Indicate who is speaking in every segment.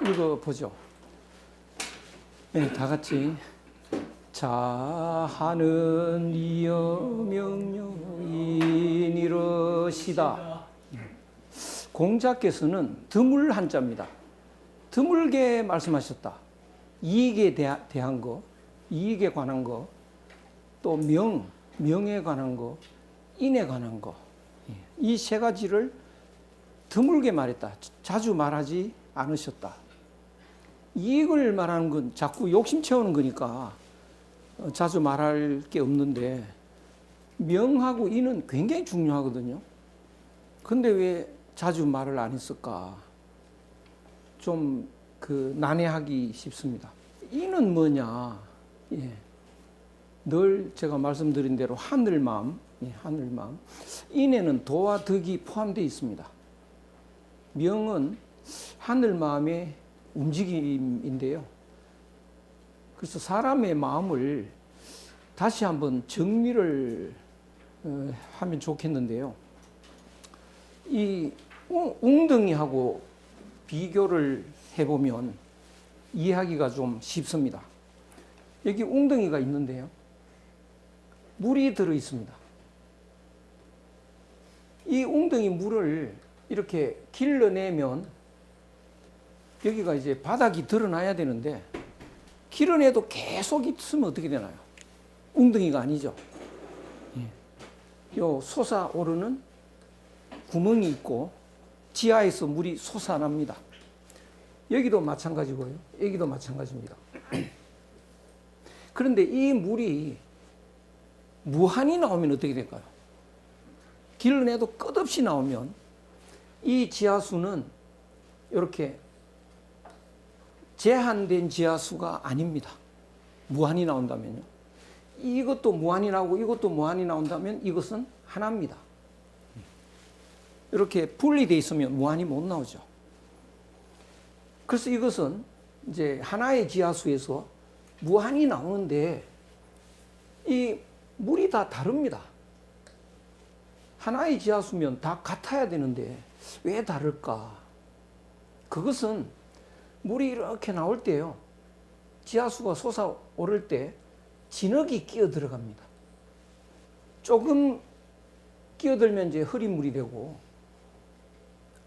Speaker 1: 읽어보죠. 네, 다 같이. 자하는 이여 명령인 이러시다. 공자께서는 드물 한자입니다. 드물게 말씀하셨다. 이익에 대한 거, 이익에 관한 거, 또 명에 관한 거, 인에 관한 거, 이 세 가지를 드물게 말했다. 자주 말하지 않으셨다. 이익을 말하는 건 자꾸 욕심 채우는 거니까 자주 말할 게 없는데, 명하고 인은 굉장히 중요하거든요. 근데 왜 자주 말을 안 했을까? 좀 난해하기 쉽습니다. 인은 뭐냐? 예. 늘 제가 말씀드린 대로 하늘마음, 하늘마음. 인에는 도와 덕이 포함되어 있습니다. 명은 하늘마음의 움직임인데요. 그래서 사람의 마음을 다시 한번 정리를 하면 좋겠는데요. 이 웅덩이하고 비교를 해보면 이해하기가 좀 쉽습니다. 여기 웅덩이가 있는데요. 물이 들어 있습니다. 이 웅덩이 물을 이렇게 길러내면 여기가 이제 바닥이 드러나야 되는데, 길어내도 계속 있으면 어떻게 되나요? 웅덩이가 아니죠. 요 솟아오르는 구멍이 있고 지하에서 물이 솟아납니다. 여기도 마찬가지고요. 여기도 마찬가지입니다. 그런데 이 물이 무한히 나오면 어떻게 될까요? 길러내도 끝없이 나오면 이 지하수는 이렇게 제한된 지하수가 아닙니다. 무한히 나온다면요. 이것도 무한히 나오고 이것도 무한히 나온다면 이것은 하나입니다. 이렇게 분리되어 있으면 무한히 못 나오죠. 그래서 이것은 이제 하나의 지하수에서 무한히 나오는데 이 물이 다 다릅니다. 하나의 지하수면 다 같아야 되는데 왜 다를까? 그것은 물이 이렇게 나올 때요, 지하수가 솟아오를 때 진흙이 끼어 들어갑니다. 조금 끼어들면 이제 흐린 물이 되고,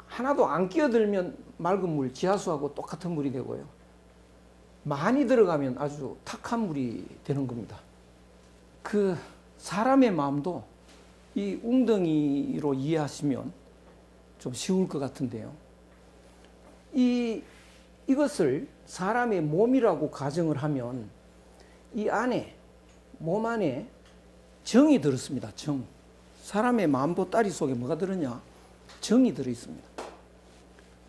Speaker 1: 하나도 안 끼어들면 맑은 물, 지하수하고 똑같은 물이 되고요. 많이 들어가면 아주 탁한 물이 되는 겁니다. 사람의 마음도 이 웅덩이로 이해하시면 좀 쉬울 것 같은데요. 이것을 사람의 몸이라고 가정을 하면 이 안에, 몸 안에 정이 들었습니다. 정. 사람의 마음 보따리 속에 뭐가 들었냐? 정이 들어있습니다.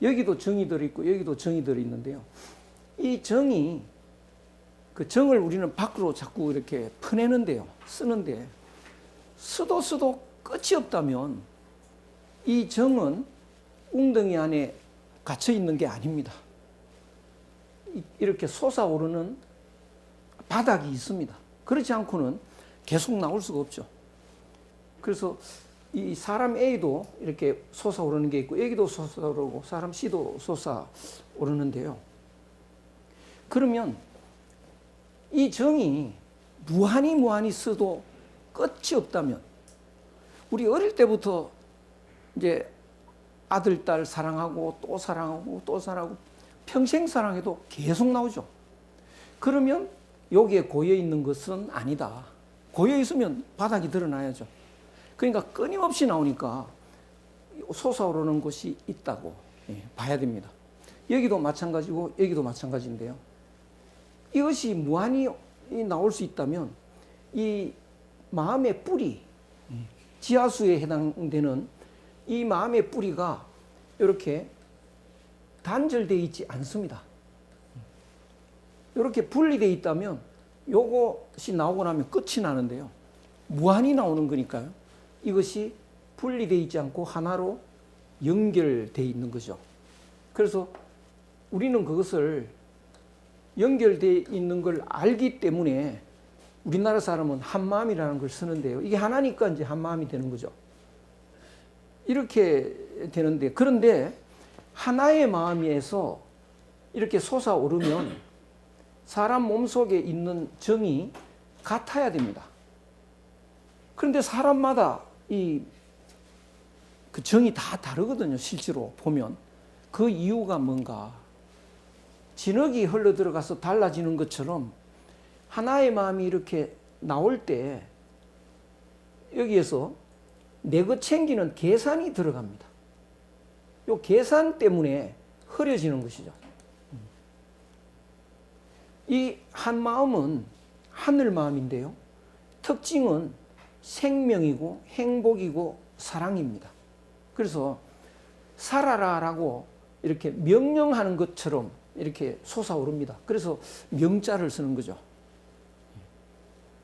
Speaker 1: 여기도 정이 들어있고 여기도 정이 들어있는데요. 이 정이, 그 정을 우리는 밖으로 자꾸 이렇게 퍼내는데요. 쓰는데, 써도 끝이 없다면 이 정은 웅덩이 안에 갇혀 있는 게 아닙니다. 이렇게 솟아오르는 바닥이 있습니다. 그렇지 않고는 계속 나올 수가 없죠. 그래서 이 사람 A도 이렇게 솟아오르는 게 있고 여기도 솟아오르고 사람 C도 솟아오르는데요. 그러면 이 정이 무한히 써도 끝이 없다면, 우리 어릴 때부터 이제 아들, 딸 사랑하고 또 사랑하고 또 사랑하고 평생 사랑해도 계속 나오죠. 그러면 여기에 고여 있는 것은 아니다. 고여 있으면 바닥이 드러나야죠. 그러니까 끊임없이 나오니까 솟아오르는 것이 있다고 봐야 됩니다. 여기도 마찬가지고 여기도 마찬가지인데요. 이것이 무한히 나올 수 있다면 이 마음의 뿌리, 지하수에 해당되는 이 마음의 뿌리가 이렇게 단절되어 있지 않습니다. 이렇게 분리되어 있다면 이것이 나오고 나면 끝이 나는데요. 무한히 나오는 거니까요. 이것이 분리되어 있지 않고 하나로 연결되어 있는 거죠. 그래서 우리는 그것을 연결되어 있는 걸 알기 때문에 우리나라 사람은 한마음이라는 걸 쓰는데요. 이게 하나니까 이제 한마음이 되는 거죠. 이렇게 되는데, 그런데 하나의 마음에서 이렇게 솟아오르면 사람 몸속에 있는 정이 같아야 됩니다. 그런데 사람마다 그 정이 다 다르거든요. 실제로 보면. 그 이유가 뭔가? 진흙이 흘러 들어가서 달라지는 것처럼 하나의 마음이 이렇게 나올 때 여기에서 내 것 챙기는 계산이 들어갑니다. 이 계산 때문에 흐려지는 것이죠. 이 한 마음은 하늘 마음인데요. 특징은 생명이고 행복이고 사랑입니다. 그래서 살아라라고 이렇게 명령하는 것처럼 이렇게 솟아오릅니다. 그래서 명자를 쓰는 거죠.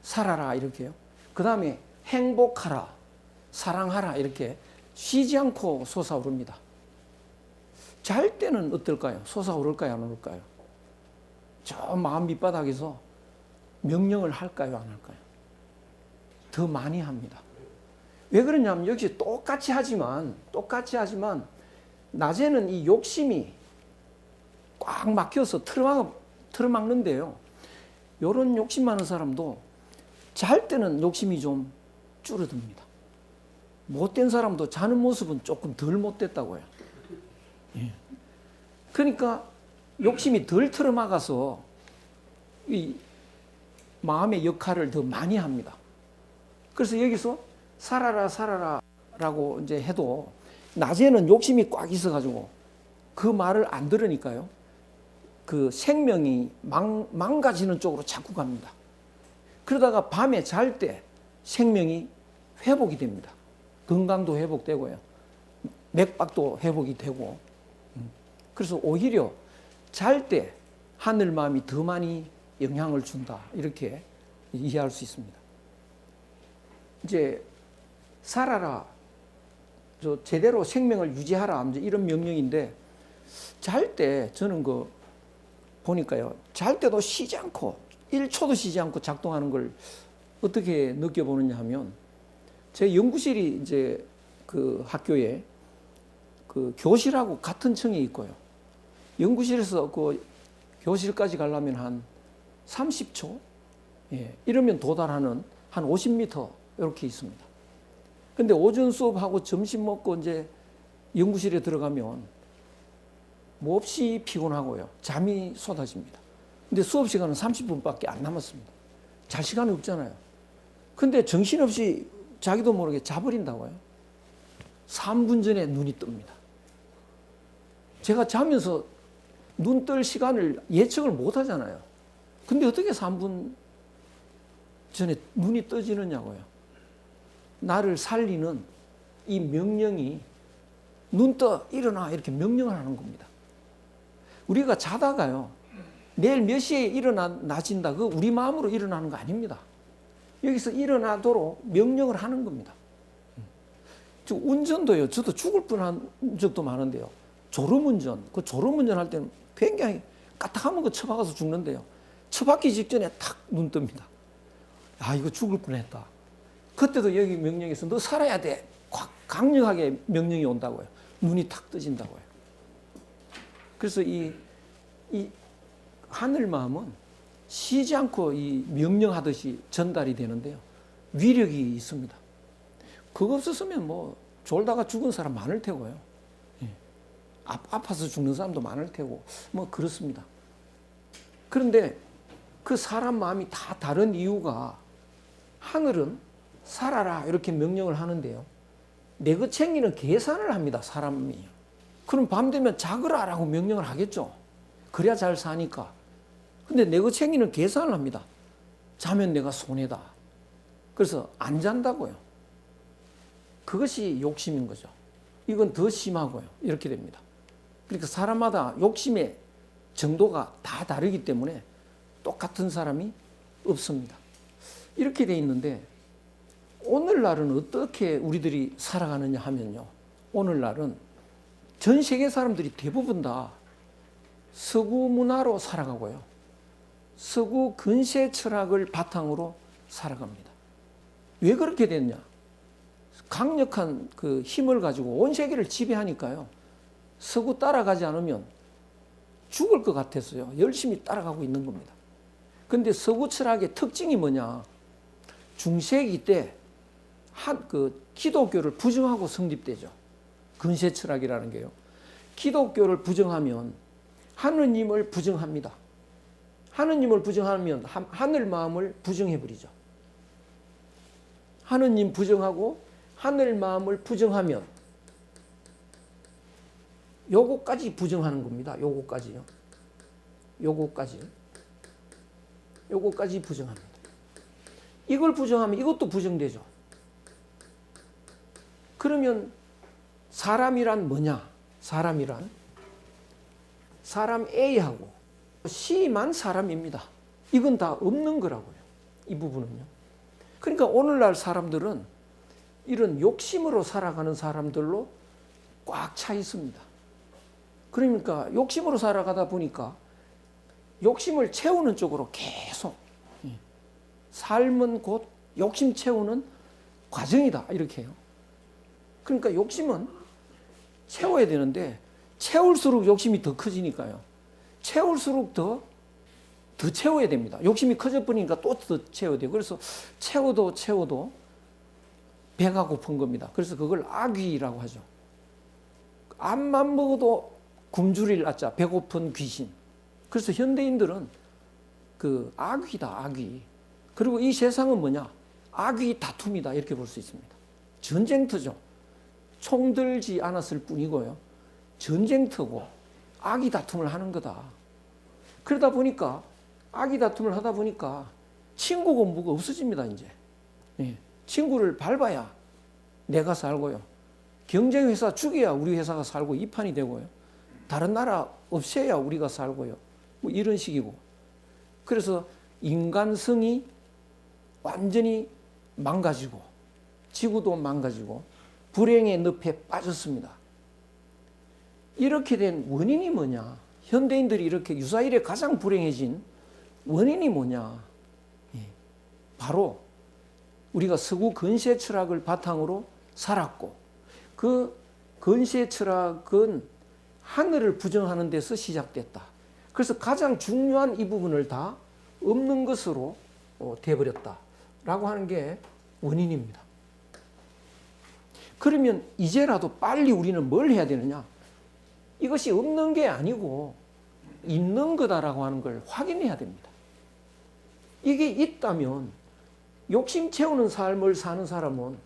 Speaker 1: 살아라 이렇게요. 그 다음에 행복하라, 사랑하라 이렇게 쉬지 않고 솟아오릅니다. 잘 때는 어떨까요? 솟아오를까요? 안 오를까요? 저 마음 밑바닥에서 명령을 할까요? 안 할까요? 더 많이 합니다. 왜 그러냐면 역시 똑같이 하지만 낮에는 이 욕심이 꽉 막혀서 틀어막는데요. 이런 욕심 많은 사람도 잘 때는 욕심이 좀 줄어듭니다. 못된 사람도 자는 모습은 조금 덜 못됐다고요. 예. 그러니까 욕심이 덜 틀어막아서 이 마음의 역할을 더 많이 합니다. 그래서 여기서 살아라 살아라 라고 이제 해도 낮에는 욕심이 꽉 있어가지고 그 말을 안 들으니까요. 그 생명이 망가지는 쪽으로 자꾸 갑니다. 그러다가 밤에 잘 때 생명이 회복이 됩니다. 건강도 회복되고요. 맥박도 회복이 되고. 그래서 오히려 잘 때 하늘 마음이 더 많이 영향을 준다. 이렇게 이해할 수 있습니다. 이제 살아라. 제대로 생명을 유지하라. 이런 명령인데 잘 때 저는 보니까요. 잘 때도 쉬지 않고 1초도 쉬지 않고 작동하는 걸 어떻게 느껴보느냐 하면 제 연구실이 이제 그 학교에 그 교실하고 같은 층에 있고요. 연구실에서 그 교실까지 가려면 한 30초? 예, 이러면 도달하는 한 50m 이렇게 있습니다. 근데 오전 수업하고 점심 먹고 이제 연구실에 들어가면 몹시 피곤하고요. 잠이 쏟아집니다. 근데 수업 시간은 30분밖에 안 남았습니다. 잘 시간이 없잖아요. 근데 정신없이 자기도 모르게 자버린다고요. 3분 전에 눈이 뜹니다. 제가 자면서 눈 뜰 시간을 예측을 못 하잖아요. 근데 어떻게 3분 전에 눈이 떠지느냐고요. 나를 살리는 이 명령이 눈 떠 일어나 이렇게 명령을 하는 겁니다. 우리가 자다가요. 내일 몇 시에 일어나진다. 그 우리 마음으로 일어나는 거 아닙니다. 여기서 일어나도록 명령을 하는 겁니다. 운전도요. 저도 죽을 뻔한 적도 많은데요. 졸음운전. 그 졸음운전 할 때는 굉장히 까딱하면 거 처박아서 죽는데요. 처박기 직전에 탁 눈 뜹니다. 아, 이거 죽을 뻔했다. 그때도 여기 명령에서 너 살아야 돼. 강력하게 명령이 온다고요. 눈이 탁 떠진다고요. 그래서 이 하늘 마음은 쉬지 않고 이 명령하듯이 전달이 되는데요. 위력이 있습니다. 그거 없었으면 뭐 졸다가 죽은 사람 많을 테고요. 예. 아파서 죽는 사람도 많을 테고 뭐 그렇습니다. 그런데 그 사람 마음이 다 다른 이유가 하늘은 살아라 이렇게 명령을 하는데요. 내 것 챙기는 계산을 합니다. 사람이. 그럼 밤 되면 자거라 라고 명령을 하겠죠. 그래야 잘 사니까. 근데 내 것 챙기는 계산을 합니다. 자면 내가 손해다. 그래서 안 잔다고요. 그것이 욕심인 거죠. 이건 더 심하고요. 이렇게 됩니다. 그러니까 사람마다 욕심의 정도가 다 다르기 때문에 똑같은 사람이 없습니다. 이렇게 돼 있는데 오늘날은 어떻게 우리들이 살아가느냐 하면요. 오늘날은 전 세계 사람들이 대부분 다 서구 문화로 살아가고요. 서구 근세 철학을 바탕으로 살아갑니다. 왜 그렇게 됐냐? 강력한 그 힘을 가지고 온 세계를 지배하니까요. 서구 따라가지 않으면 죽을 것 같았어요. 열심히 따라가고 있는 겁니다. 근데 서구 철학의 특징이 뭐냐? 중세기 때 기독교를 부정하고 성립되죠. 근세 철학이라는 게요. 기독교를 부정하면 하느님을 부정합니다. 하느님을 부정하면 하늘 마음을 부정해버리죠. 하느님 부정하고 하늘 마음을 부정하면 요거까지 부정하는 겁니다. 요거까지요. 요거까지 부정합니다. 이걸 부정하면 이것도 부정되죠. 그러면 사람이란 뭐냐? 사람이란 사람 A하고 C만 사람입니다. 이건 다 없는 거라고요. 이 부분은요. 그러니까 오늘날 사람들은 이런 욕심으로 살아가는 사람들로 꽉 차 있습니다. 그러니까 욕심으로 살아가다 보니까 욕심을 채우는 쪽으로 계속 삶은 곧 욕심 채우는 과정이다 이렇게 해요. 그러니까 욕심은 채워야 되는데 채울수록 욕심이 더 커지니까요. 채울수록 더 채워야 됩니다. 욕심이 커져 버리니까 또 더 채워야 돼요. 그래서 채워도 배가 고픈 겁니다. 그래서 그걸 악귀라고 하죠. 암만 먹어도 굶주릴 낳자 배고픈 귀신. 그래서 현대인들은 그 악귀다 악귀. 그리고 이 세상은 뭐냐? 악귀 다툼이다 이렇게 볼 수 있습니다. 전쟁터죠. 총 들지 않았을 뿐이고요. 전쟁터고 악의 다툼을 하는 거다. 그러다 보니까 악의 다툼을 하다 보니까 친구고 뭐가 없어집니다. 이제 친구를 밟아야 내가 살고요. 경쟁회사 죽여야 우리 회사가 살고 이 판이 되고요. 다른 나라 없애야 우리가 살고요. 뭐 이런 식이고. 그래서 인간성이 완전히 망가지고 지구도 망가지고 불행의 늪에 빠졌습니다. 이렇게 된 원인이 뭐냐? 현대인들이 이렇게 유사일에 가장 불행해진 원인이 뭐냐? 바로 우리가 서구 근세 철학을 바탕으로 살았고 그 근세 철학은 하늘을 부정하는 데서 시작됐다. 그래서 가장 중요한 이 부분을 다 없는 것으로 되어버렸다라고 하는 게 원인입니다. 그러면 이제라도 빨리 우리는 뭘 해야 되느냐? 이것이 없는 게 아니고 있는 거다라고 하는 걸 확인해야 됩니다. 이게 있다면 욕심 채우는 삶을 사는 사람은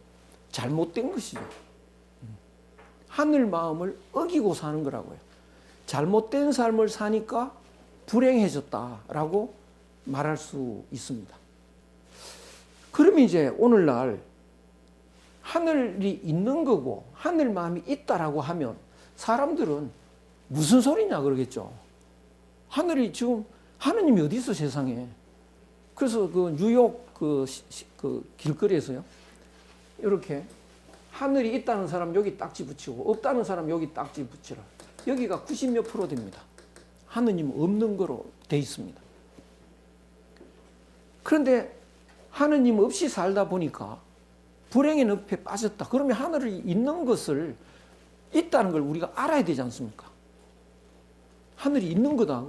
Speaker 1: 잘못된 것이죠. 하늘 마음을 어기고 사는 거라고요. 잘못된 삶을 사니까 불행해졌다라고 말할 수 있습니다. 그러면 이제 오늘날 하늘이 있는 거고 하늘 마음이 있다라고 하면 사람들은 무슨 소리냐 그러겠죠. 하늘이 지금 하느님이 어디 있어 세상에. 그래서 그 뉴욕 그 길거리에서요. 이렇게 하늘이 있다는 사람 여기 딱지 붙이고 없다는 사람 여기 딱지 붙이라. 여기가 90몇 프로 됩니다. 하느님 없는 거로 돼 있습니다. 그런데 하느님 없이 살다 보니까 불행의 늪에 빠졌다. 그러면 하늘이 있는 것을 있다는 걸 우리가 알아야 되지 않습니까? 하늘이 있는 거다.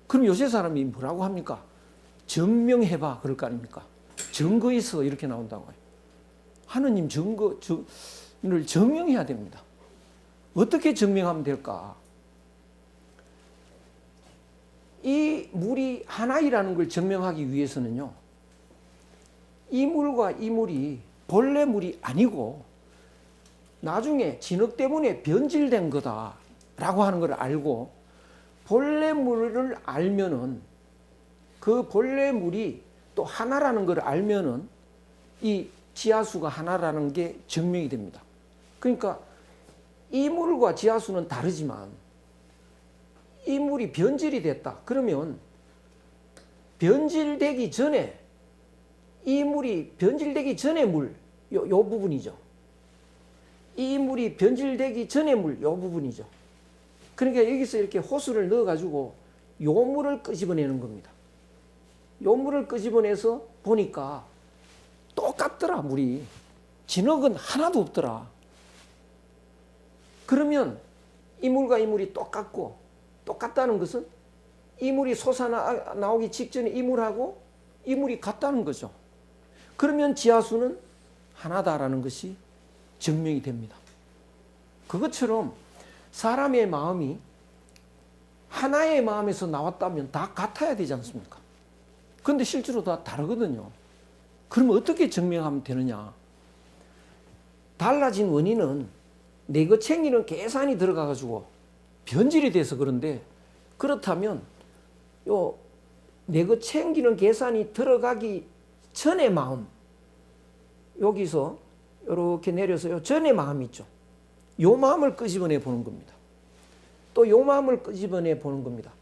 Speaker 1: 그럼 요새 사람이 뭐라고 합니까? 증명해봐 그럴 거 아닙니까? 증거 있어 이렇게 나온다고 해요. 하느님 증거를 증명해야 됩니다. 어떻게 증명하면 될까? 이 물이 하나이라는 걸 증명하기 위해서는요. 이 물과 이 물이 본래 물이 아니고 나중에 진흙 때문에 변질된 거다라고 하는 걸 알고 본래 물을 알면은 그 본래 물이 또 하나라는 걸 알면은 이 지하수가 하나라는 게 증명이 됩니다. 그러니까 이 물과 지하수는 다르지만 이 물이 변질이 됐다. 그러면 변질되기 전에 이 물이 변질되기 전의 물, 요 부분이죠. 이 물이 변질되기 전의 물, 요 부분이죠. 그러니까 여기서 이렇게 호수를 넣어가지고 요 물을 끄집어내는 겁니다. 요 물을 끄집어내서 보니까 똑같더라, 물이. 진흙은 하나도 없더라. 그러면 이 물과 이 물이 똑같고 똑같다는 것은 이물이 솟아나오기 직전에 이물하고 이물이 같다는 거죠. 그러면 지하수는 하나다라는 것이 증명이 됩니다. 그것처럼 사람의 마음이 하나의 마음에서 나왔다면 다 같아야 되지 않습니까? 그런데 실제로 다 다르거든요. 그러면 어떻게 증명하면 되느냐? 달라진 원인은 내 것 챙기는 계산이 들어가가지고 변질이 돼서 그런데, 그렇다면 내 것 챙기는 계산이 들어가기 전의 마음, 여기서 이렇게 내려서 요 전의 마음이 있죠. 요 마음을 끄집어내 보는 겁니다. 또 요 마음을 끄집어내 보는 겁니다.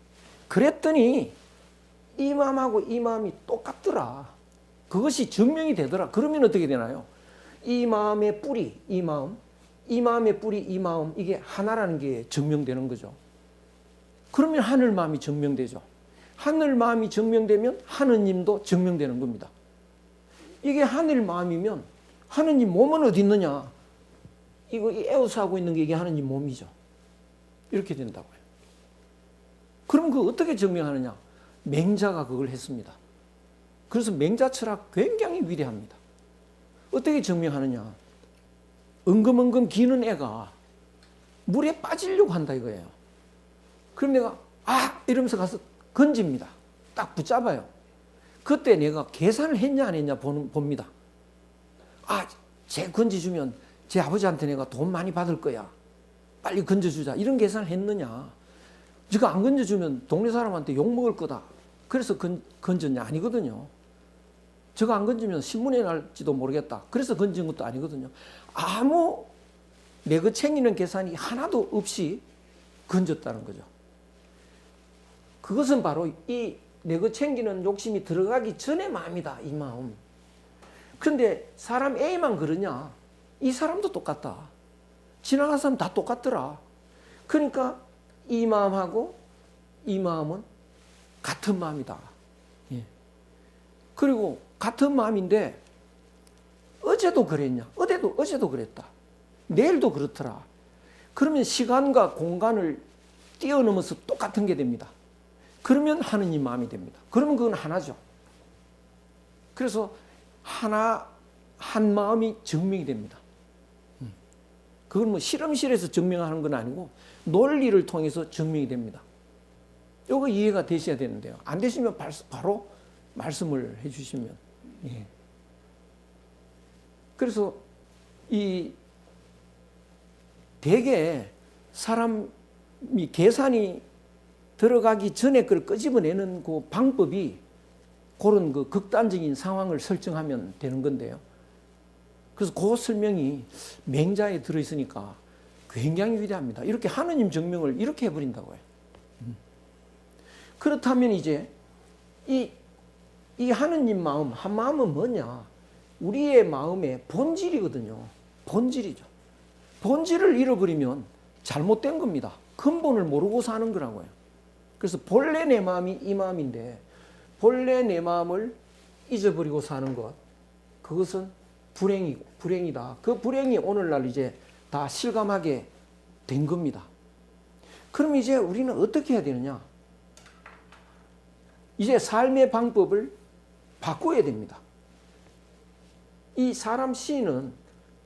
Speaker 1: 그랬더니 이 마음하고 이 마음이 똑같더라. 그것이 증명이 되더라. 그러면 어떻게 되나요? 이 마음의 뿌리, 이 마음, 이 마음의 뿌리, 이 마음, 이게 하나라는 게 증명되는 거죠. 그러면 하늘 마음이 증명되죠. 하늘 마음이 증명되면 하느님도 증명되는 겁니다. 이게 하늘 마음이면 하느님 몸은 어디 있느냐? 이거 에워싸고 있는 게 이게 하느님 몸이죠. 이렇게 된다고요. 그럼 그거 어떻게 증명하느냐? 맹자가 그걸 했습니다. 그래서 맹자 철학 굉장히 위대합니다. 어떻게 증명하느냐? 엉금엉금 기는 애가 물에 빠지려고 한다 이거예요. 그럼 내가 이러면서 가서 건집니다. 딱 붙잡아요. 그때 내가 계산을 했냐 안 했냐 봅니다. 쟤 건져주면 제 아버지한테 내가 돈 많이 받을 거야. 빨리 건져주자. 이런 계산을 했느냐. 제가 안 건져주면 동네 사람한테 욕먹을 거다. 그래서 건졌냐? 아니거든요. 저거 안 건지면 신문에 날지도 모르겠다. 그래서 건진 것도 아니거든요. 아무 내 것 챙기는 계산이 하나도 없이 건졌다는 거죠. 그것은 바로 이 내 것 챙기는 욕심이 들어가기 전의 마음이다. 이 마음. 그런데 사람 A만 그러냐? 이 사람도 똑같다. 지나간 사람 다 똑같더라. 그러니까 이 마음하고 이 마음은 같은 마음이다. 예. 그리고 같은 마음인데 어제도 그랬냐? 어제도 그랬다. 내일도 그렇더라. 그러면 시간과 공간을 뛰어넘어서 똑같은 게 됩니다. 그러면 하느님 마음이 됩니다. 그러면 그건 하나죠. 그래서 한 마음이 증명이 됩니다. 그건 뭐 실험실에서 증명하는 건 아니고 논리를 통해서 증명이 됩니다. 이거 이해가 되셔야 되는데요. 안 되시면 바로 말씀을 해주시면. 예. 그래서 대개 사람이 계산이 들어가기 전에 그걸 끄집어내는 그 방법이 그런 그 극단적인 상황을 설정하면 되는 건데요. 그래서 그 설명이 맹자에 들어있으니까 굉장히 위대합니다. 이렇게 하느님 증명을 이렇게 해버린다고요. 그렇다면 이제 이 하느님 마음, 한 마음은 뭐냐? 우리의 마음의 본질이거든요. 본질이죠. 본질을 잃어버리면 잘못된 겁니다. 근본을 모르고 사는 거라고요. 그래서 본래 내 마음이 이 마음인데 본래 내 마음을 잊어버리고 사는 것, 그것은 불행이다. 그 불행이 오늘날 이제 다 실감하게 된 겁니다. 그럼 이제 우리는 어떻게 해야 되느냐? 이제 삶의 방법을 바꿔야 됩니다. 이 사람 C는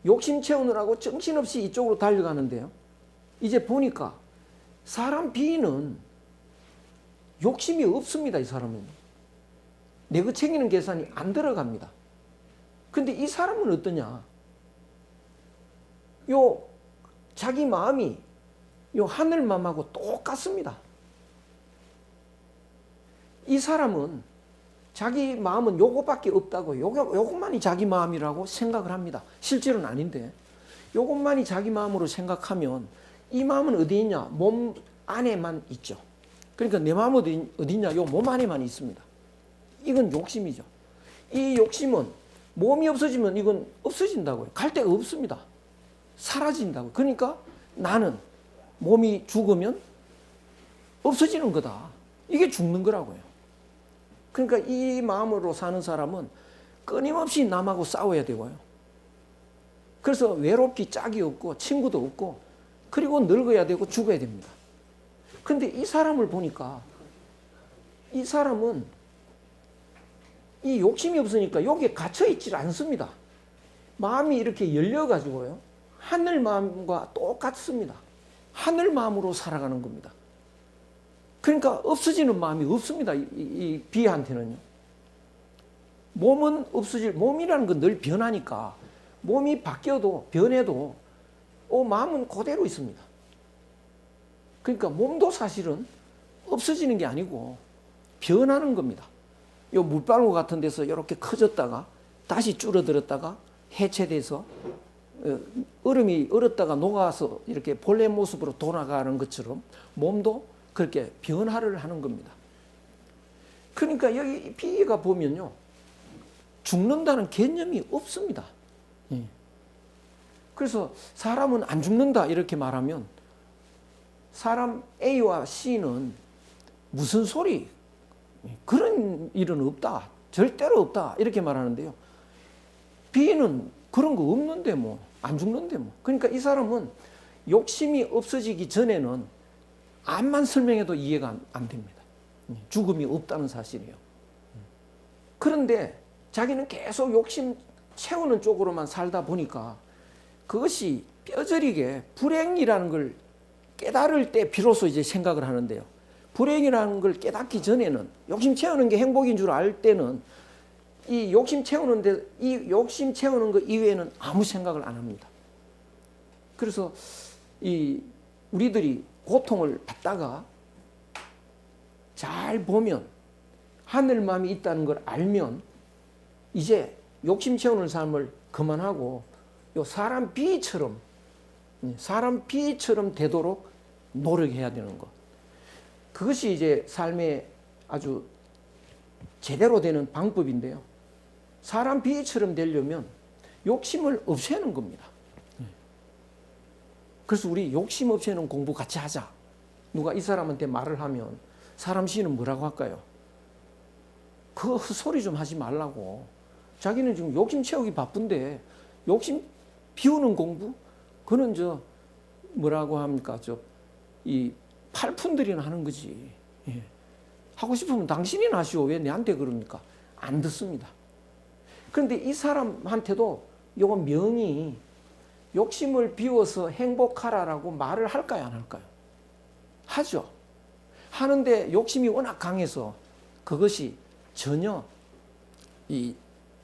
Speaker 1: 욕심 채우느라고 정신없이 이쪽으로 달려가는데요. 이제 보니까 사람 B는 욕심이 없습니다. 이 사람은. 내 것 챙기는 계산이 안 들어갑니다. 근데 이 사람은 어떠냐? 자기 마음이 하늘 마음하고 똑같습니다. 이 사람은 자기 마음은 요거밖에 없다고, 요것만이 자기 마음이라고 생각을 합니다. 실제로는 아닌데 요것만이 자기 마음으로 생각하면 이 마음은 어디 있냐? 몸 안에만 있죠. 그러니까 내 마음은 어디 있냐? 요 몸 안에만 있습니다. 이건 욕심이죠. 이 욕심은 몸이 없어지면 이건 없어진다고요. 갈 데가 없습니다. 사라진다고요. 그러니까 나는 몸이 죽으면 없어지는 거다. 이게 죽는 거라고요. 그러니까 이 마음으로 사는 사람은 끊임없이 남하고 싸워야 되고요. 그래서 외롭기 짝이 없고 친구도 없고 그리고 늙어야 되고 죽어야 됩니다. 근데 이 사람을 보니까 이 사람은 이 욕심이 없으니까 여기에 갇혀 있질 않습니다. 마음이 이렇게 열려가지고요. 하늘 마음과 똑같습니다. 하늘 마음으로 살아가는 겁니다. 그러니까 없어지는 마음이 없습니다. 이 비한테는요. 몸은 몸이라는 건 늘 변하니까 몸이 바뀌어도 변해도 마음은 그대로 있습니다. 그러니까 몸도 사실은 없어지는 게 아니고 변하는 겁니다. 요 물방울 같은 데서 이렇게 커졌다가 다시 줄어들었다가 해체돼서 얼음이 얼었다가 녹아서 이렇게 본래 모습으로 돌아가는 것처럼 몸도 그렇게 변화를 하는 겁니다. 그러니까 여기 비가 보면요. 죽는다는 개념이 없습니다. 그래서 사람은 안 죽는다 이렇게 말하면 사람 A와 C는 무슨 소리? 그런 일은 없다. 절대로 없다. 이렇게 말하는데요. B는 그런 거 없는데 뭐. 안 죽는데 뭐. 그러니까 이 사람은 욕심이 없어지기 전에는 암만 설명해도 이해가 안 됩니다. 죽음이 없다는 사실이에요. 그런데 자기는 계속 욕심 채우는 쪽으로만 살다 보니까 그것이 뼈저리게 불행이라는 걸 깨달을 때 비로소 이제 생각을 하는데요. 불행이라는 걸 깨닫기 전에는 욕심 채우는 게 행복인 줄 알 때는 이 욕심 채우는 것 이외에는 아무 생각을 안 합니다. 그래서 우리들이 고통을 받다가 잘 보면 하늘 마음이 있다는 걸 알면 이제 욕심 채우는 삶을 그만하고 사람 B처럼 되도록 노력해야 되는 것. 그것이 이제 삶의 아주 제대로 되는 방법인데요. 사람 B처럼 되려면 욕심을 없애는 겁니다. 그래서 우리 욕심 없애는 공부 같이 하자. 누가 이 사람한테 말을 하면 사람 C는 뭐라고 할까요? 그 헛소리 좀 하지 말라고. 자기는 지금 욕심 채우기 바쁜데 욕심 비우는 공부? 그는 뭐라고 합니까? 이 팔푼들이나 하는 거지. 예. 하고 싶으면 당신이나 하시오. 왜 내한테 그럽니까? 안 듣습니다. 그런데 이 사람한테도 요거 명이 욕심을 비워서 행복하라라고 말을 할까요? 안 할까요? 하죠. 하는데 욕심이 워낙 강해서 그것이 전혀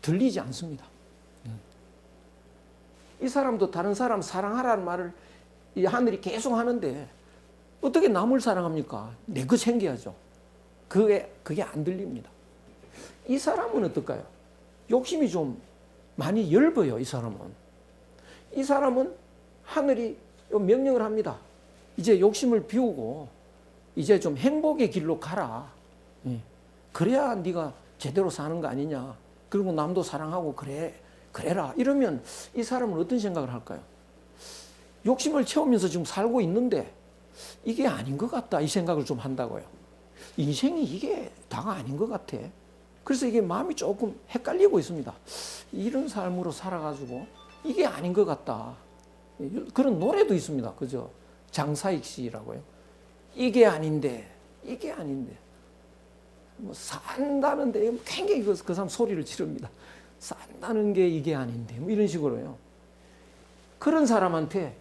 Speaker 1: 들리지 않습니다. 이 사람도 다른 사람 사랑하라는 말을 이 하늘이 계속 하는데 어떻게 남을 사랑합니까? 내 거 챙겨야죠. 그게 안 들립니다. 이 사람은 어떨까요? 욕심이 좀 많이 엷어요. 이 사람은 하늘이 명령을 합니다. 이제 욕심을 비우고 이제 좀 행복의 길로 가라. 그래야 네가 제대로 사는 거 아니냐. 그리고 남도 사랑하고 그래라. 이러면 이 사람은 어떤 생각을 할까요? 욕심을 채우면서 지금 살고 있는데 이게 아닌 것 같다. 이 생각을 좀 한다고요. 인생이 이게 다가 아닌 것 같아. 그래서 이게 마음이 조금 헷갈리고 있습니다. 이런 삶으로 살아가지고 이게 아닌 것 같다. 그런 노래도 있습니다. 그죠? 장사익 씨라고요. 이게 아닌데. 뭐 산다는데 굉장히 그 사람 소리를 지릅니다. 산다는 게 이게 아닌데. 뭐 이런 식으로요. 그런 사람한테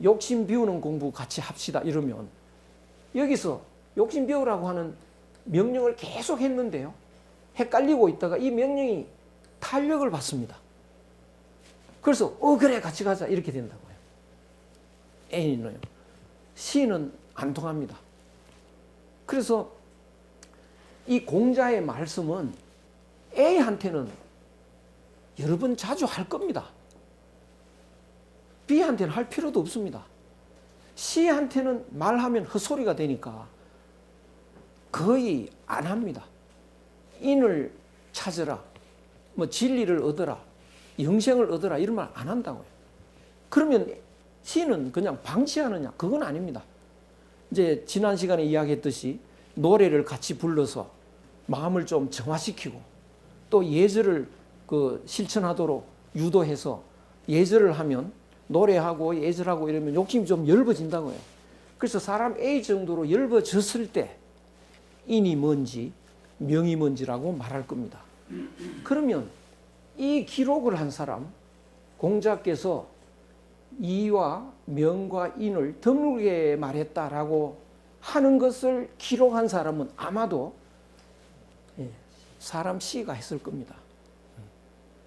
Speaker 1: 욕심 비우는 공부 같이 합시다. 이러면 여기서 욕심 비우라고 하는 명령을 계속 했는데요. 헷갈리고 있다가 이 명령이 탄력을 받습니다. 그래서 그래 같이 가자 이렇게 된다고요. A는요. C는 안 통합니다. 그래서 이 공자의 말씀은 A한테는 여러 번 자주 할 겁니다. B한테는 할 필요도 없습니다. C한테는 말하면 헛소리가 되니까 거의 안 합니다. 인을 찾으라, 뭐 진리를 얻어라, 영생을 얻어라 이런 말 안 한다고요. 그러면 C는 그냥 방치하느냐? 그건 아닙니다. 이제 지난 시간에 이야기했듯이 노래를 같이 불러서 마음을 좀 정화시키고 또 예절을 실천하도록 유도해서 예절을 하면 노래하고 예절하고 이러면 욕심이 좀 엷어진다고요. 그래서 사람 A 정도로 열버졌을 때 인이 뭔지 명이 뭔지라고 말할 겁니다. 그러면 이 기록을 한 사람, 공자께서 이와 명과 인을 드물게 말했다라고 하는 것을 기록한 사람은 아마도 사람 C가 했을 겁니다.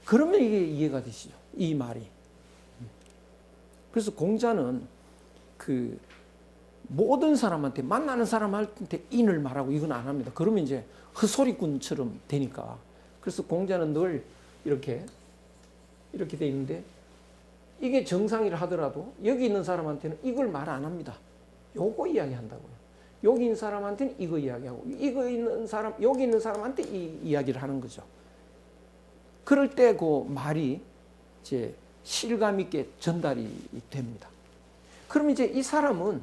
Speaker 1: 그러면 이게 이해가 되시죠? 이 말이. 그래서 공자는 그 모든 사람한테, 만나는 사람한테 인을 말하고 이건 안 합니다. 그러면 이제 헛소리꾼처럼 되니까. 그래서 공자는 늘 이렇게 돼 있는데, 이게 정상이라 하더라도 여기 있는 사람한테는 이걸 말 안 합니다. 요거 이야기한다고요. 여기 있는 사람한테는 이거 이야기하고, 여기 있는 사람한테 이 이야기를 하는 거죠. 그럴 때 그 말이 이제 실감 있게 전달이 됩니다. 그럼 이제 이 사람은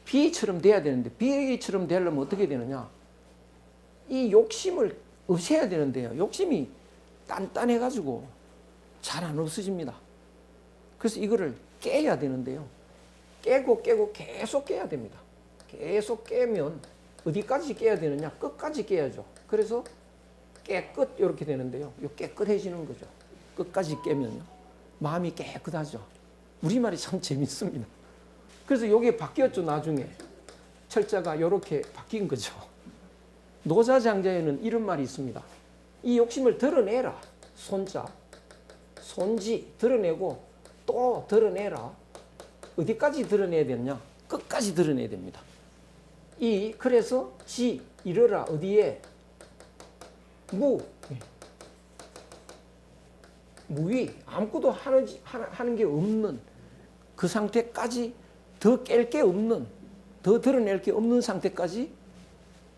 Speaker 1: B처럼 돼야 되는데, B처럼 되려면 어떻게 되느냐? 이 욕심을 없애야 되는데요. 욕심이 단단해가지고 잘 안 없어집니다. 그래서 이거를 깨야 되는데요. 깨고 계속 깨야 됩니다. 계속 깨면 어디까지 깨야 되느냐? 끝까지 깨야죠. 그래서 깨끗 이렇게 되는데요. 요 깨끗해지는 거죠. 끝까지 깨면요. 마음이 깨끗하죠. 우리말이 참 재밌습니다. 그래서 이게 바뀌었죠. 나중에 철자가 이렇게 바뀐 거죠. 노자장자에는 이런 말이 있습니다. 이 욕심을 드러내라. 손자, 손지 드러내고 또 드러내라. 어디까지 드러내야 되느냐? 끝까지 드러내야 됩니다. 그래서 지 이르라. 어디에? 무위, 아무것도 하는 게 없는 그 상태까지, 더 깰 게 없는, 더 드러낼 게 없는 상태까지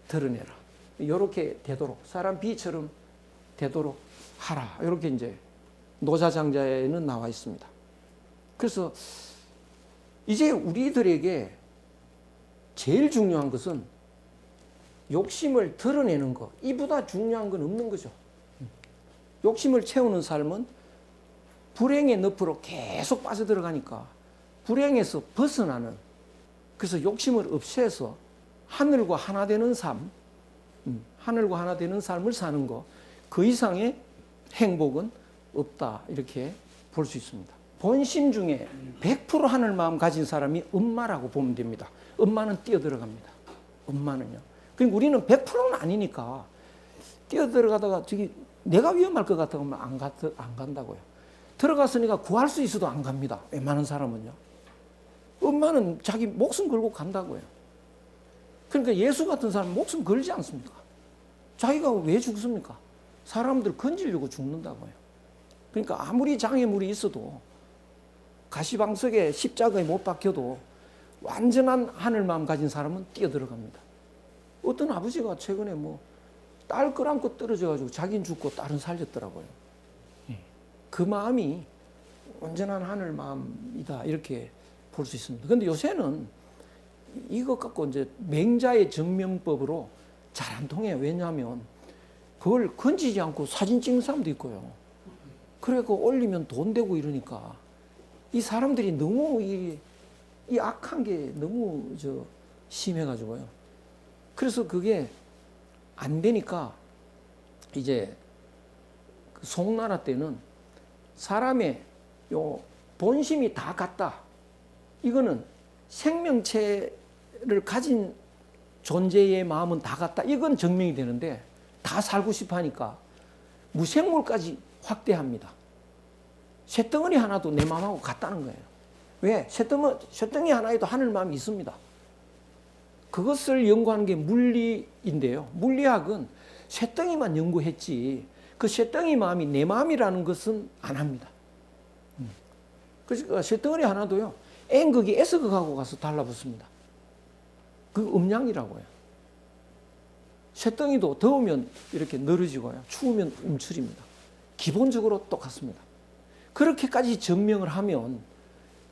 Speaker 1: 드러내라. 이렇게 되도록, 사람 B처럼 되도록 하라. 이렇게 이제 노자장자에는 나와 있습니다. 그래서 이제 우리들에게 제일 중요한 것은 욕심을 드러내는 것, 이보다 중요한 건 없는 거죠. 욕심을 채우는 삶은 불행의 늪으로 계속 빠져들어가니까 불행에서 벗어나는, 그래서 욕심을 없애서 하늘과 하나 되는 삶, 하늘과 하나 되는 삶을 사는 것, 그 이상의 행복은 없다, 이렇게 볼 수 있습니다. 본심 중에 100% 하늘 마음 가진 사람이 엄마라고 보면 됩니다. 엄마는 뛰어들어갑니다. 엄마는요. 그러니까 우리는 100%는 아니니까 뛰어들어가다가 저기 내가 위험할 것 같아 보면 안 간다고요. 들어갔으니까 구할 수 있어도 안 갑니다. 웬만한 사람은요. 엄마는 자기 목숨 걸고 간다고요. 그러니까 예수 같은 사람은 목숨 걸지 않습니까? 자기가 왜 죽습니까? 사람들 건지려고 죽는다고요. 그러니까 아무리 장애물이 있어도, 가시방석에 십자가에 못 박혀도 완전한 하늘마음 가진 사람은 뛰어들어갑니다. 어떤 아버지가 최근에 딸 끌안고 떨어져가지고 자기는 죽고 딸은 살렸더라고요. 그 마음이 온전한 하늘 마음이다, 이렇게 볼 수 있습니다. 그런데 요새는 이것 갖고 이제 맹자의 정명법으로 잘 안 통해요. 왜냐하면 그걸 건지지 않고 사진 찍는 사람도 있고요. 그래서 올리면 돈 되고 이러니까 이 사람들이 너무 이 악한 게 너무 심해가지고요. 그래서 그게 안 되니까 이제 그 송나라 때는 사람의 요 본심이 다 같다. 이거는 생명체를 가진 존재의 마음은 다 같다. 이건 증명이 되는데 다 살고 싶어 하니까 무생물까지 확대합니다. 쇳덩어리 하나도 내 마음하고 같다는 거예요. 왜? 쇳덩이 하나에도 하늘 마음이 있습니다. 그것을 연구하는 게 물리인데요. 물리학은 쇳덩이만 연구했지 그 쇳덩이 마음이 내 마음이라는 것은 안 합니다. 그러니까 쇳덩어리 하나도요, N극이 S극하고 가서 달라붙습니다. 그 음양이라고요. 쇳덩이도 더우면 이렇게 늘어지고요, 추우면 움츠립니다. 기본적으로 똑같습니다. 그렇게까지 증명을 하면,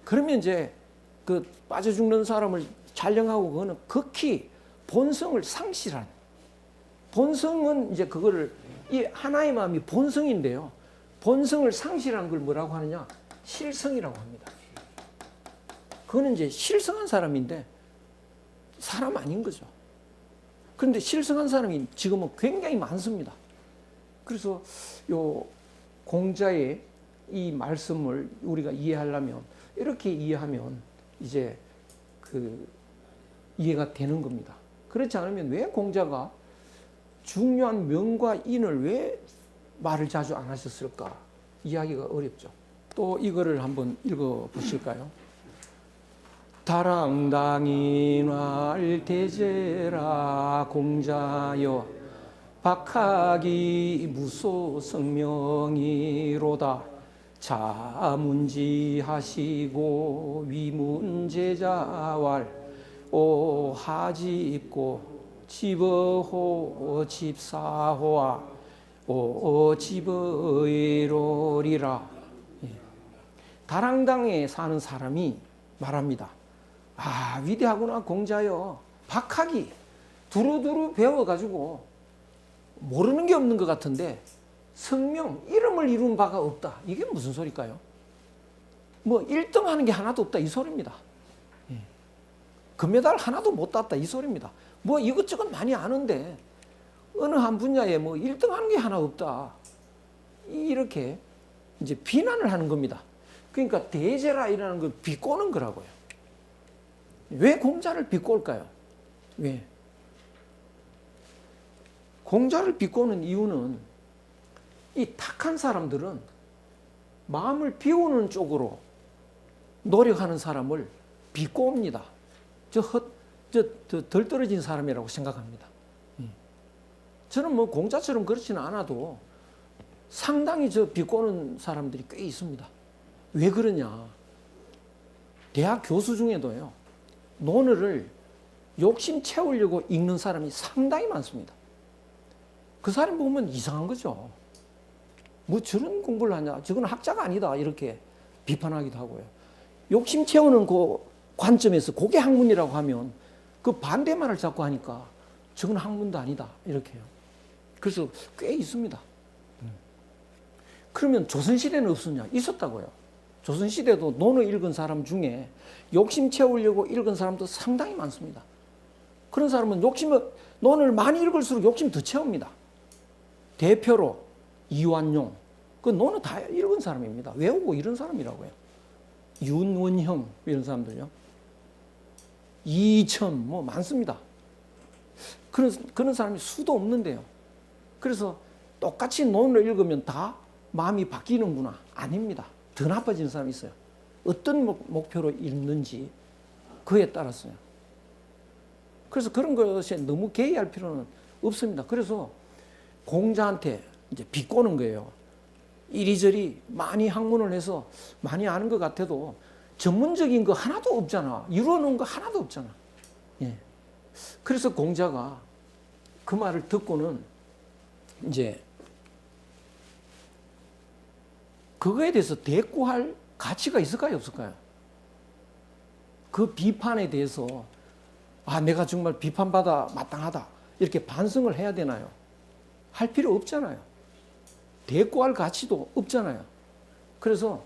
Speaker 1: 그러면 이제 그 빠져 죽는 사람을 촬영하고 그거는 극히 본성을 상실한, 본성은 이제 그거를, 이 하나의 마음이 본성인데요, 본성을 상실한 걸 뭐라고 하느냐? 실성이라고 합니다. 그거는 이제 실성한 사람인데 사람 아닌 거죠. 그런데 실성한 사람이 지금은 굉장히 많습니다. 그래서 요 공자의 이 말씀을 우리가 이해하려면 이렇게 이해하면 이제 그 이해가 되는 겁니다. 그렇지 않으면 왜 공자가 중요한 명과 인을 왜 말을 자주 안 하셨을까? 이해하기가 어렵죠. 또 이거를 한번 읽어 보실까요? 다랑당인활 대제라 공자여 박학이 무소성명이로다 자문지하시고 위문제자왈 오하집고 집어호 집사호와 오집의로리라. 다랑당에 사는 사람이 말합니다. 아, 위대하구나 공자여. 박학이 두루두루 배워가지고 모르는 게 없는 것 같은데 성명, 이름을 이룬 바가 없다. 이게 무슨 소리일까요? 뭐 1등 하는 게 하나도 없다 이 소리입니다. 금메달 하나도 못 땄다 이 소리입니다. 뭐 이것저것 많이 아는데 어느 한 분야에 뭐 1등 하는 게 하나 없다. 이렇게 이제 비난을 하는 겁니다. 그러니까 대제라 이라는 걸 비꼬는 거라고요. 왜 공자를 비꼴까요? 왜? 공자를 비꼬는 이유는 이 탁한 사람들은 마음을 비우는 쪽으로 노력하는 사람을 비꼬옵니다. 덜 떨어진 사람이라고 생각합니다. 저는 뭐 공자처럼 그렇지는 않아도 상당히 비꼬는 사람들이 꽤 있습니다. 왜 그러냐? 대학 교수 중에도요, 논어를 욕심 채우려고 읽는 사람이 상당히 많습니다. 그 사람 보면 이상한 거죠. 뭐 저런 공부를 하냐? 저건 학자가 아니다. 이렇게 비판하기도 하고요. 욕심 채우는 그 관점에서 그게 학문이라고 하면 그 반대말을 자꾸 하니까 저건 학문도 아니다. 이렇게요. 그래서 꽤 있습니다. 그러면 조선시대는 없었냐? 있었다고요. 조선시대도 논어 읽은 사람 중에 욕심 채우려고 읽은 사람도 상당히 많습니다. 그런 사람은 논을 많이 읽을수록 욕심 더 채웁니다. 대표로 이완용, 그 논어 다 읽은 사람입니다. 외우고 이런 사람이라고요. 윤원형 이런 사람들요. 이첨 뭐 많습니다. 그런 사람이 수도 없는데요. 그래서 똑같이 논을 읽으면 다 마음이 바뀌는구나. 아닙니다. 더 나빠지는 사람이 있어요. 어떤 목표로 읽는지 그에 따라서요. 그래서 그런 것에 너무 개의할 필요는 없습니다. 그래서 공자한테 이제 비꼬는 거예요. 이리저리 많이 학문을 해서 많이 아는 것 같아도 전문적인 거 하나도 없잖아. 이루어놓은 거 하나도 없잖아. 예. 그래서 공자가 그 말을 듣고는 이제 그거에 대해서 대꾸할 가치가 있을까요, 없을까요? 그 비판에 대해서 아, 내가 정말 비판받아 마땅하다 이렇게 반성을 해야 되나요? 할 필요 없잖아요. 대꾸할 가치도 없잖아요. 그래서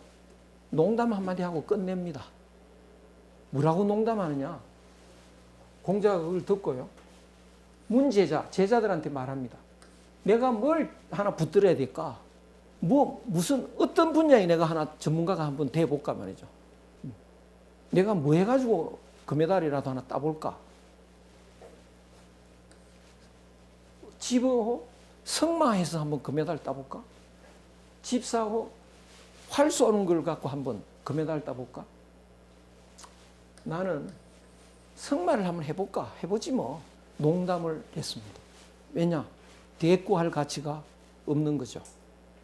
Speaker 1: 농담 한마디 하고 끝냅니다. 뭐라고 농담하느냐? 공자가 그걸 듣고요. 문제자, 제자들한테 말합니다. 내가 뭘 하나 붙들어야 될까? 어떤 분야에 내가 하나 전문가가 한번 돼볼까 말이죠. 내가 뭐 해가지고 금메달이라도 하나 따볼까? 집어호 승마해서 한번 금메달 따볼까? 집사호 활 쏘는 걸 갖고 한번 금메달 따볼까? 나는 승마를 한번 해볼까? 해보지 뭐. 농담을 했습니다. 왜냐? 대꾸할 가치가 없는 거죠.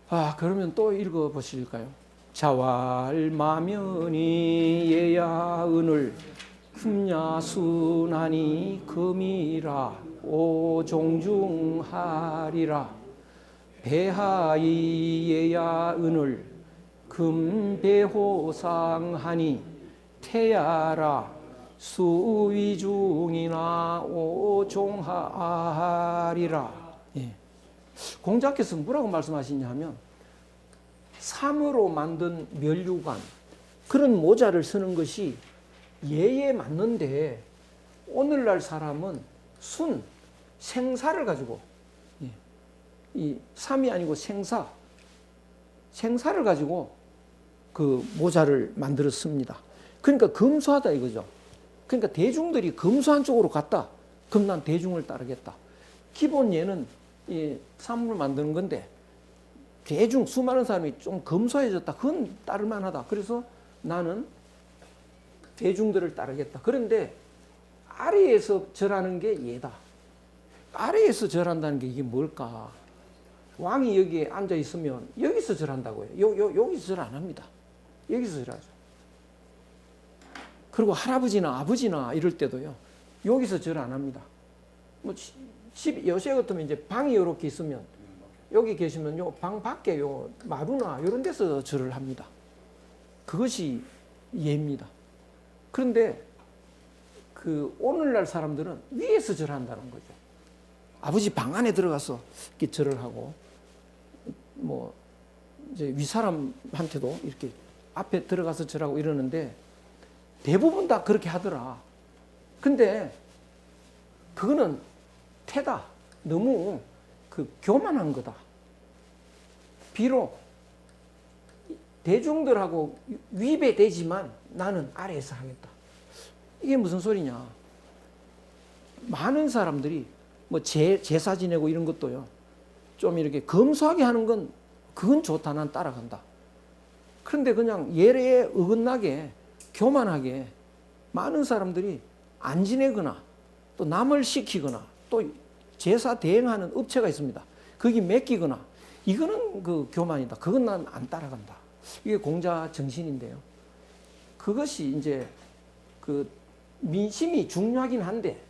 Speaker 1: 아, 그러면 또 읽어보실까요? 자왈마면이 예야은을 금야순하니 금이라 오종중하리라 배하이 예야은을 금배호상하니 태야라 수위중이나 오종하리라. 예. 공자께서 뭐라고 말씀하시냐 하면 삼으로 만든 면류관 그런 모자를 쓰는 것이 예에 맞는데 오늘날 사람은 생사를 가지고, 이 삼이 아니고 생사를 가지고 그 모자를 만들었습니다. 그러니까 검소하다 이거죠. 그러니까 대중들이 검소한 쪽으로 갔다. 그럼 난 대중을 따르겠다. 기본 예는 이 산물을 만드는 건데 대중 수많은 사람이 좀 검소해졌다. 그건 따를 만하다. 그래서 나는 대중들을 따르겠다. 그런데 아래에서 절하는 게 예다. 아래에서 절한다는 게 이게 뭘까? 왕이 여기에 앉아 있으면 여기서 절한다고요. 여기서 절 안 합니다. 여기서 절하죠. 그리고 할아버지나 아버지나 이럴 때도요. 여기서 절 안 합니다. 뭐 집 요새 같으면 이제 방이 이렇게 있으면 여기 계시면 요 방 밖에 요 마루나 이런 데서 절을 합니다. 그것이 예입니다. 그런데 그 오늘날 사람들은 위에서 절한다는 거죠. 아버지 방 안에 들어가서 이렇게 절을 하고, 뭐 이제 윗사람한테도 이렇게 앞에 들어가서 절하고 이러는데 대부분 다 그렇게 하더라. 근데 그거는 태다. 너무 그 교만한 거다. 비록 대중들하고 위배되지만 나는 아래에서 하겠다. 이게 무슨 소리냐? 많은 사람들이 뭐 제사 지내고 이런 것도요. 좀 이렇게 검소하게 하는 건 그건 좋다. 난 따라간다. 그런데 그냥 예래에 어긋나게 교만하게 많은 사람들이 안 지내거나 또 남을 시키거나 또 제사 대행하는 업체가 있습니다. 거기 맡기거나 이거는 그 교만이다. 그건 난 안 따라간다. 이게 공자 정신인데요. 그것이 이제 그 민심이 중요하긴 한데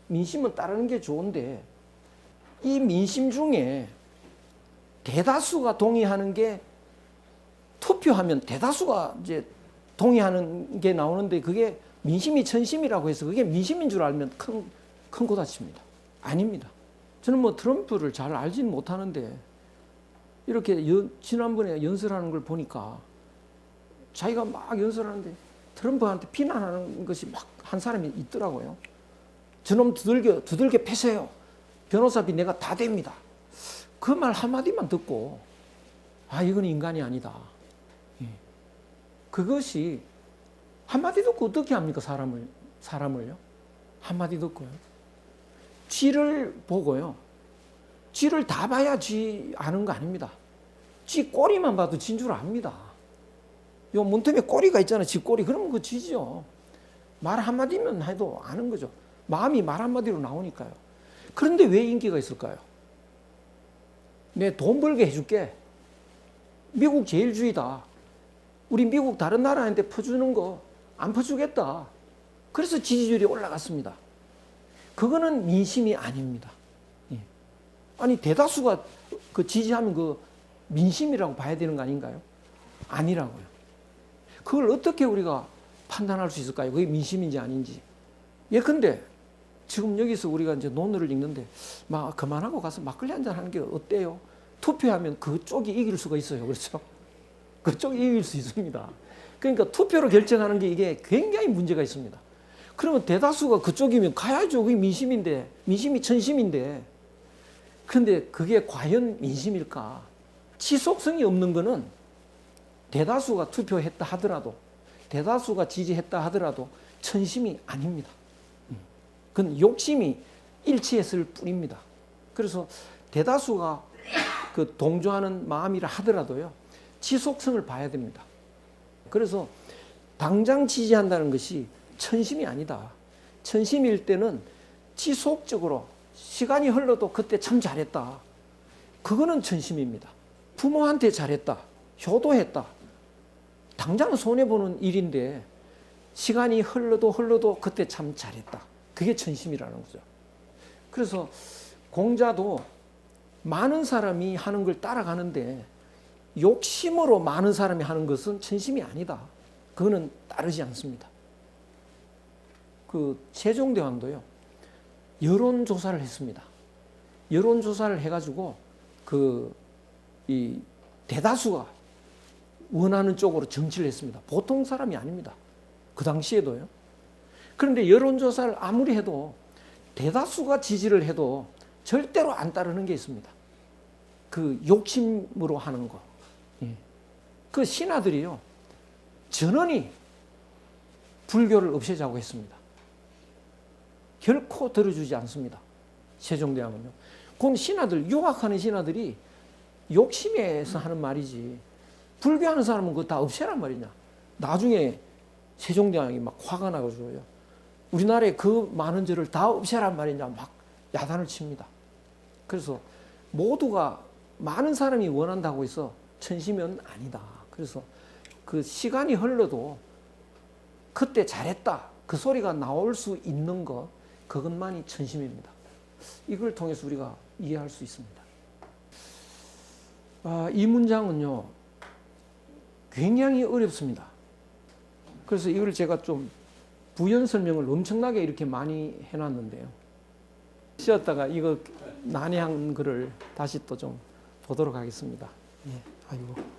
Speaker 1: 민심은 따르는 게 좋은데 이 민심 중에 대다수가 동의하는 게 투표하면 대다수가 이제 동의하는 게 나오는데 그게 민심이 천심이라고 해서 그게 민심인 줄 알면 큰 코 다칩니다. 아닙니다. 저는 뭐 트럼프를 잘 알지는 못하는데 이렇게 지난번에 연설하는 걸 보니까 자기가 막 연설하는데 트럼프한테 비난하는 것이 막 한 사람이 있더라고요. 저놈 두들겨 패세요. 변호사비 내가 다 됩니다. 그 말 한마디만 듣고 아 이건 인간이 아니다. 그것이 한마디 듣고 어떻게 합니까? 사람을요? 한마디 듣고요. 쥐를 보고요. 쥐를 다 봐야 쥐 아는 거 아닙니다. 쥐 꼬리만 봐도 쥐인 줄 압니다. 요 문틈에 꼬리가 있잖아요. 쥐 꼬리. 그러면 그 쥐죠. 말 한마디면 해도 아는 거죠. 마음이 말 한마디로 나오니까요. 그런데 왜 인기가 있을까요? 내 돈 벌게 해줄게. 미국 제일주의다. 우리 미국 다른 나라한테 퍼주는 거 안 퍼주겠다. 그래서 지지율이 올라갔습니다. 그거는 민심이 아닙니다. 아니 대다수가 그 지지하면 그 민심이라고 봐야 되는 거 아닌가요? 아니라고요. 그걸 어떻게 우리가 판단할 수 있을까요? 그게 민심인지 아닌지. 예컨대 지금 여기서 우리가 이제 논어를 읽는데 막 그만하고 가서 막걸리 한잔 하는 게 어때요? 투표하면 그쪽이 이길 수가 있어요. 그렇죠? 그쪽이 이길 수 있습니다. 그러니까 투표로 결정하는 게 이게 굉장히 문제가 있습니다. 그러면 대다수가 그쪽이면 가야죠. 그게 민심인데, 민심이 천심인데. 그런데 그게 과연 민심일까? 지속성이 없는 거는 대다수가 투표했다 하더라도, 대다수가 지지했다 하더라도 천심이 아닙니다. 그건 욕심이 일치했을 뿐입니다. 그래서 대다수가 그 동조하는 마음이라 하더라도요, 지속성을 봐야 됩니다. 그래서 당장 지지한다는 것이 천심이 아니다. 천심일 때는 지속적으로 시간이 흘러도 그때 참 잘했다. 그거는 천심입니다. 부모한테 잘했다. 효도했다. 당장 손해보는 일인데 시간이 흘러도 그때 참 잘했다. 그게 천심이라는 거죠. 그래서 공자도 많은 사람이 하는 걸 따라가는데 욕심으로 많은 사람이 하는 것은 천심이 아니다. 그거는 따르지 않습니다. 그 세종대왕도요, 여론조사를 했습니다. 여론조사를 해가지고 이 대다수가 원하는 쪽으로 정치를 했습니다. 보통 사람이 아닙니다. 그 당시에도요. 그런데 여론조사를 아무리 해도 대다수가 지지를 해도 절대로 안 따르는 게 있습니다. 그 욕심으로 하는 거. 예. 그 신하들이요, 전원이 불교를 없애자고 했습니다. 결코 들어주지 않습니다. 세종대왕은요. 그건 신하들, 유학하는 신하들이 욕심에서 하는 말이지. 불교하는 사람은 그거 다 없애란 말이냐. 나중에 세종대왕이 막 화가 나가지고요, 우리나라에 그 많은 죄를 다 없애란 말이냐 막 야단을 칩니다. 그래서 모두가, 많은 사람이 원한다고 해서 천심은 아니다. 그래서 그 시간이 흘러도 그때 잘했다 그 소리가 나올 수 있는 것, 그것만이 천심입니다. 이걸 통해서 우리가 이해할 수 있습니다. 이 문장은요, 굉장히 어렵습니다. 그래서 이걸 제가 좀 부연 설명을 엄청나게 이렇게 많이 해놨는데요. 쉬었다가 이거 난해한 글을 다시 또 좀 보도록 하겠습니다. 예, 아이고.